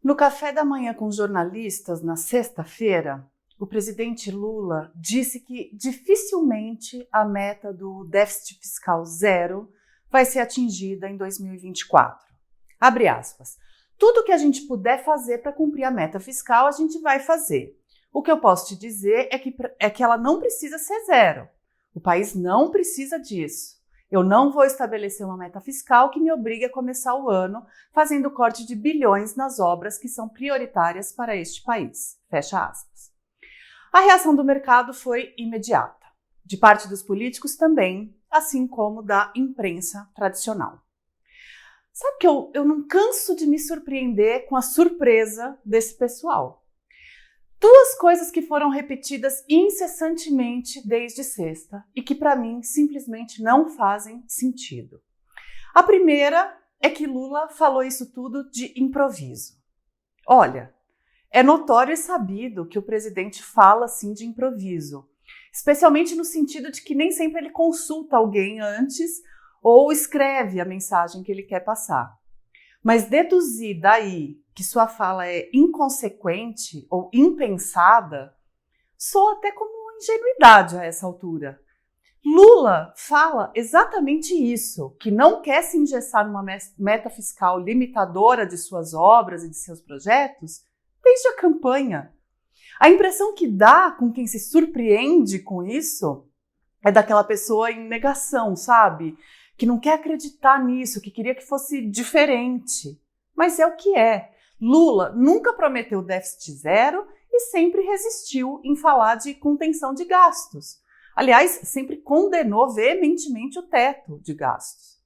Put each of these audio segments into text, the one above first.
No café da manhã com jornalistas, na sexta-feira, o presidente Lula disse que dificilmente a meta do déficit fiscal zero vai ser atingida em 2024. Abre aspas. Tudo que a gente puder fazer para cumprir a meta fiscal, a gente vai fazer. O que eu posso te dizer é que ela não precisa ser zero. O país não precisa disso. Eu não vou estabelecer uma meta fiscal que me obrigue a começar o ano fazendo corte de bilhões nas obras que são prioritárias para este país. Fecha aspas. A reação do mercado foi imediata. De parte dos políticos também, assim como da imprensa tradicional. Sabe que eu não canso de me surpreender com a surpresa desse pessoal. Duas coisas que foram repetidas incessantemente desde sexta e que para mim simplesmente não fazem sentido. A primeira é que Lula falou isso tudo de improviso. Olha, é notório e sabido que o presidente fala assim de improviso, especialmente no sentido de que nem sempre ele consulta alguém antes ou escreve a mensagem que ele quer passar. Mas deduzir daí que sua fala é inconsequente ou impensada soa até como ingenuidade a essa altura. Lula fala exatamente isso, que não quer se engessar numa meta fiscal limitadora de suas obras e de seus projetos desde a campanha. A impressão que dá com quem se surpreende com isso é daquela pessoa em negação, sabe? Que não quer acreditar nisso, que queria que fosse diferente. Mas é o que é. Lula nunca prometeu déficit zero e sempre resistiu em falar de contenção de gastos. Aliás, sempre condenou veementemente o teto de gastos.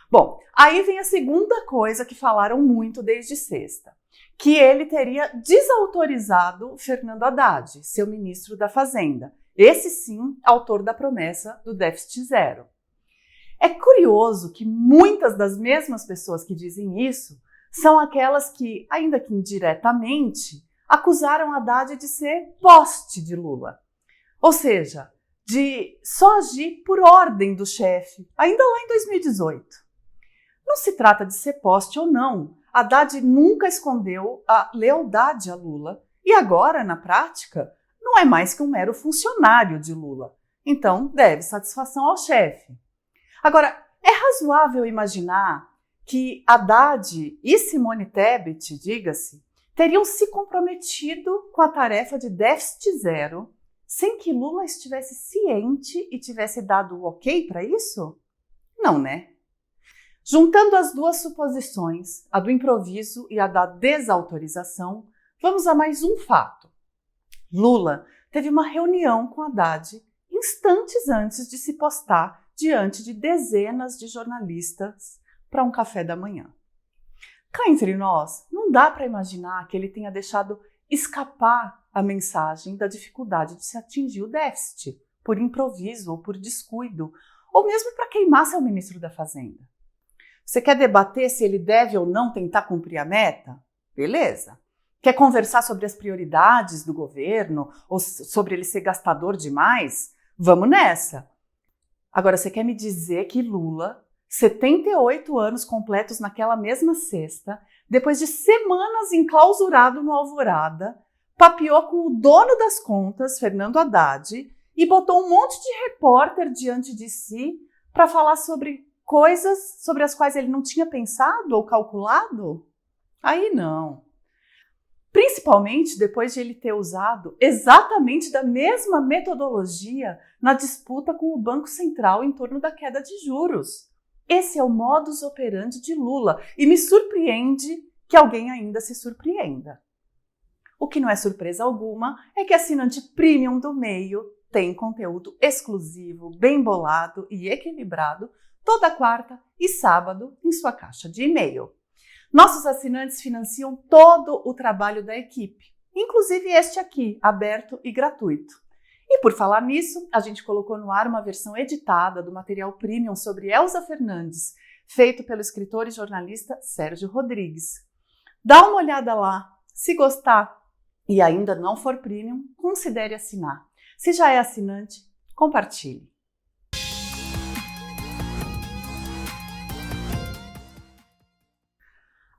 Bom, aí vem a segunda coisa que falaram muito desde sexta, que ele teria desautorizado Fernando Haddad, seu ministro da Fazenda. Esse sim, autor da promessa do déficit zero. É curioso que muitas das mesmas pessoas que dizem isso são aquelas que, ainda que indiretamente, acusaram Haddad de ser poste de Lula. Ou seja, de só agir por ordem do chefe, ainda lá em 2018. Não se trata de ser poste ou não. Haddad nunca escondeu a lealdade a Lula e agora, na prática, não é mais que um mero funcionário de Lula. Então, deve satisfação ao chefe. Agora, é razoável imaginar que Haddad e Simone Tebet, diga-se, teriam se comprometido com a tarefa de déficit zero sem que Lula estivesse ciente e tivesse dado o ok para isso? Não, né? Juntando as duas suposições, a do improviso e a da desautorização, vamos a mais um fato. Lula teve uma reunião com Haddad instantes antes de se postar diante de dezenas de jornalistas para um café da manhã. Cá entre nós, não dá para imaginar que ele tenha deixado escapar a mensagem da dificuldade de se atingir o déficit, por improviso ou por descuido, ou mesmo para queimar seu ministro da Fazenda. Você quer debater se ele deve ou não tentar cumprir a meta? Beleza. Quer conversar sobre as prioridades do governo ou sobre ele ser gastador demais? Vamos nessa. Agora, você quer me dizer que Lula, 78 anos completos naquela mesma sexta, depois de semanas enclausurado no Alvorada, papeou com o dono das contas, Fernando Haddad, e botou um monte de repórter diante de si para falar sobre coisas sobre as quais ele não tinha pensado ou calculado? Aí não. Principalmente depois de ele ter usado exatamente da mesma metodologia na disputa com o Banco Central em torno da queda de juros. Esse é o modus operandi de Lula e me surpreende que alguém ainda se surpreenda. O que não é surpresa alguma é que assinante premium do meio tem conteúdo exclusivo, bem bolado e equilibrado toda quarta e sábado em sua caixa de e-mail. Nossos assinantes financiam todo o trabalho da equipe, inclusive este aqui, aberto e gratuito. E por falar nisso, a gente colocou no ar uma versão editada do material premium sobre Elza Fernandes, feito pelo escritor e jornalista Sérgio Rodrigues. Dá uma olhada lá. Se gostar e ainda não for premium, considere assinar. Se já é assinante, compartilhe.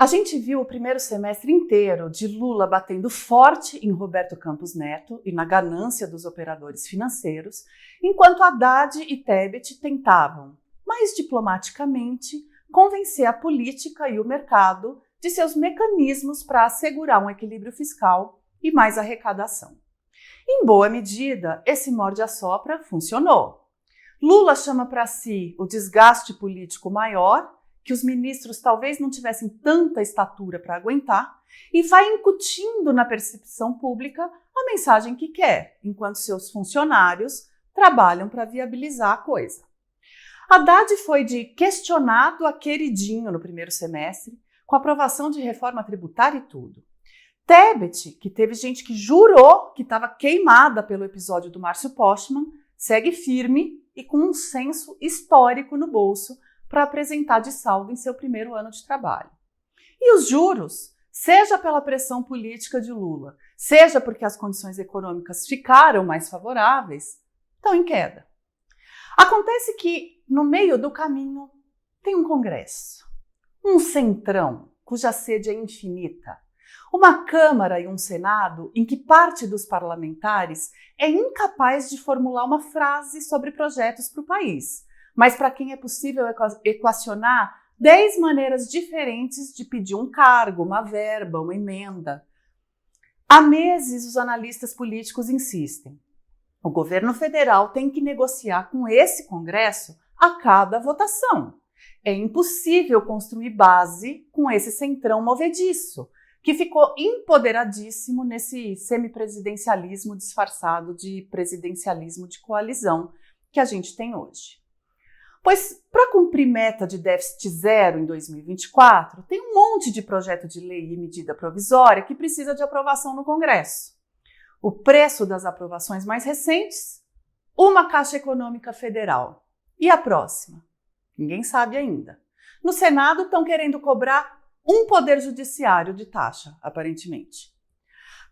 A gente viu o primeiro semestre inteiro de Lula batendo forte em Roberto Campos Neto e na ganância dos operadores financeiros, enquanto Haddad e Tebet tentavam, mais diplomaticamente, convencer a política e o mercado de seus mecanismos para assegurar um equilíbrio fiscal e mais arrecadação. Em boa medida, esse morde-a-sopra funcionou. Lula chama para si o desgaste político maior, que os ministros talvez não tivessem tanta estatura para aguentar, e vai incutindo na percepção pública a mensagem que quer, enquanto seus funcionários trabalham para viabilizar a coisa. Haddad foi de questionado a queridinho no primeiro semestre, com aprovação de reforma tributária e tudo. Tebet, que teve gente que jurou que estava queimada pelo episódio do Márcio Postman, segue firme e com um senso histórico no bolso para apresentar de saldo em seu primeiro ano de trabalho. E os juros, seja pela pressão política de Lula, seja porque as condições econômicas ficaram mais favoráveis, estão em queda. Acontece que, no meio do caminho, tem um Congresso, um centrão, cuja sede é infinita, uma Câmara e um Senado em que parte dos parlamentares é incapaz de formular uma frase sobre projetos para o país, mas para quem é possível equacionar 10 maneiras diferentes de pedir um cargo, uma verba, uma emenda. Há meses, os analistas políticos insistem. O governo federal tem que negociar com esse Congresso a cada votação. É impossível construir base com esse centrão movediço, que ficou empoderadíssimo nesse semipresidencialismo disfarçado de presidencialismo de coalizão que a gente tem hoje. Pois, para cumprir meta de déficit zero em 2024, tem um monte de projeto de lei e medida provisória que precisa de aprovação no Congresso. O preço das aprovações mais recentes? Uma Caixa Econômica Federal. E a próxima? Ninguém sabe ainda. No Senado estão querendo cobrar um poder judiciário de taxa, aparentemente.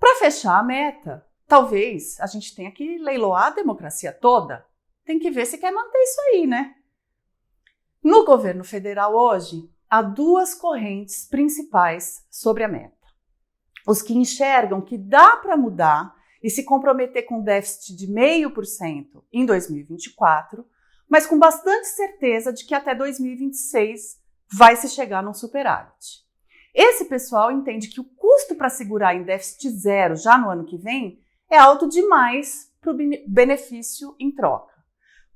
Para fechar a meta, talvez a gente tenha que leiloar a democracia toda. Tem que ver se quer manter isso aí, né? No governo federal hoje, há duas correntes principais sobre a meta. Os que enxergam que dá para mudar e se comprometer com déficit de 0,5% em 2024, mas com bastante certeza de que até 2026 vai se chegar num superávit. Esse pessoal entende que o custo para segurar em déficit zero já no ano que vem é alto demais para o benefício em troca.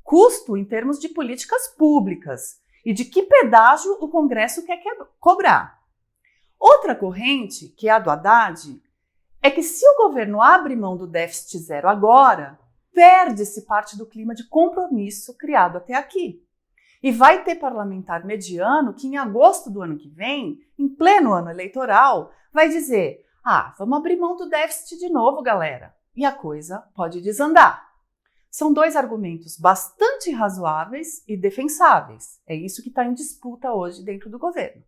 Custo em termos de políticas públicas e de que pedágio o Congresso quer cobrar. Outra corrente, que é a do Haddad, é que se o governo abre mão do déficit zero agora, perde-se parte do clima de compromisso criado até aqui. E vai ter parlamentar mediano que em agosto do ano que vem, em pleno ano eleitoral, vai dizer: vamos abrir mão do déficit de novo, galera. E a coisa pode desandar. São dois argumentos bastante razoáveis e defensáveis. É isso que está em disputa hoje dentro do governo.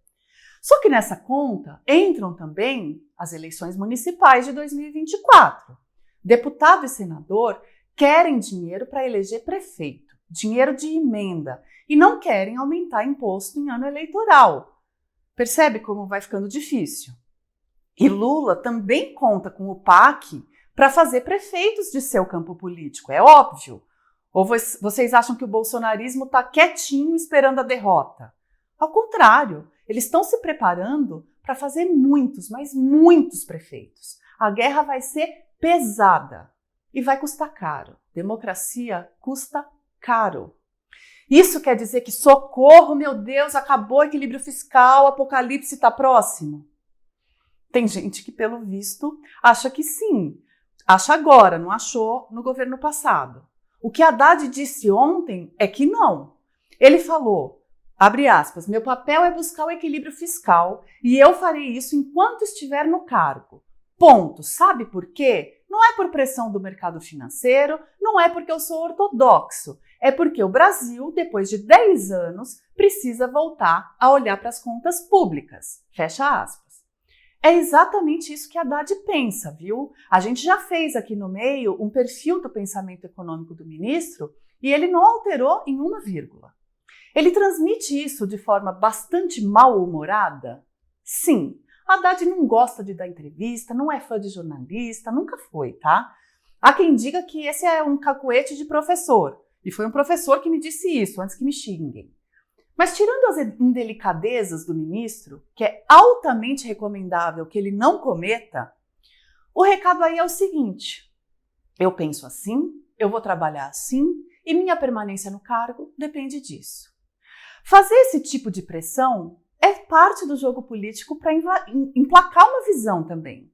Só que nessa conta entram também as eleições municipais de 2024. Deputado e senador querem dinheiro para eleger prefeito, dinheiro de emenda, e não querem aumentar imposto em ano eleitoral. Percebe como vai ficando difícil? E Lula também conta com o PAC para fazer prefeitos de seu campo político, é óbvio. Ou vocês acham que o bolsonarismo está quietinho esperando a derrota? Ao contrário, eles estão se preparando para fazer muitos, mas muitos prefeitos. A guerra vai ser pesada e vai custar caro. Democracia custa caro. Isso quer dizer que socorro, meu Deus, acabou o equilíbrio fiscal, o apocalipse está próximo? Tem gente que, pelo visto, acha que sim. Acha agora, não achou no governo passado. O que Haddad disse ontem é que não. Ele falou, abre aspas, meu papel é buscar o equilíbrio fiscal e eu farei isso enquanto estiver no cargo. Ponto. Sabe por quê? Não é por pressão do mercado financeiro, não é porque eu sou ortodoxo. É porque o Brasil, depois de 10 anos, precisa voltar a olhar para as contas públicas. Fecha aspas. É exatamente isso que Haddad pensa, viu? A gente já fez aqui no meio um perfil do pensamento econômico do ministro e ele não alterou em uma vírgula. Ele transmite isso de forma bastante mal-humorada? Sim, Haddad não gosta de dar entrevista, não é fã de jornalista, nunca foi, tá? Há quem diga que esse é um cacuete de professor, e foi um professor que me disse isso, antes que me xinguem. Mas tirando as indelicadezas do ministro, que é altamente recomendável que ele não cometa, o recado aí é o seguinte: eu penso assim, eu vou trabalhar assim, e minha permanência no cargo depende disso. Fazer esse tipo de pressão é parte do jogo político para emplacar uma visão também.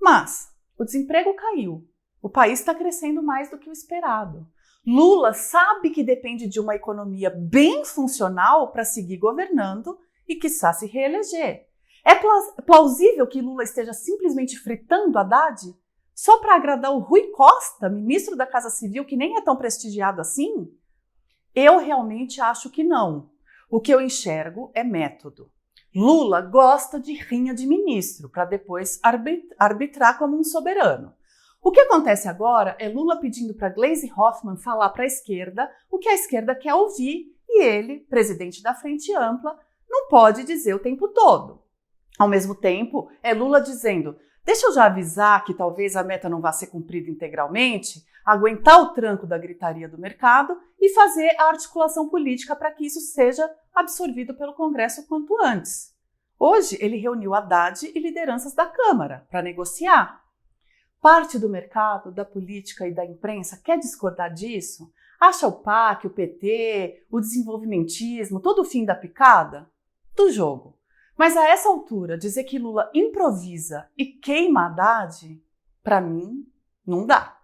Mas o desemprego caiu, o país está crescendo mais do que o esperado. Lula sabe que depende de uma economia bem funcional para seguir governando e, quiçá, se reeleger. É plausível que Lula esteja simplesmente fritando Haddad só para agradar o Rui Costa, ministro da Casa Civil, que nem é tão prestigiado assim? Eu realmente acho que não. O que eu enxergo é método. Lula gosta de rinha de ministro para depois arbitrar como um soberano. O que acontece agora é Lula pedindo para Gleisi Hoffmann falar para a esquerda o que a esquerda quer ouvir e ele, presidente da Frente Ampla, não pode dizer o tempo todo. Ao mesmo tempo, é Lula dizendo: deixa eu já avisar que talvez a meta não vá ser cumprida integralmente, aguentar o tranco da gritaria do mercado e fazer a articulação política para que isso seja absorvido pelo Congresso quanto antes. Hoje, ele reuniu Haddad e lideranças da Câmara para negociar. Parte do mercado, da política e da imprensa quer discordar disso? Acha o PAC, o PT, o desenvolvimentismo, todo o fim da picada? Do jogo. Mas a essa altura, dizer que Lula improvisa e queima Haddad, para mim, não dá.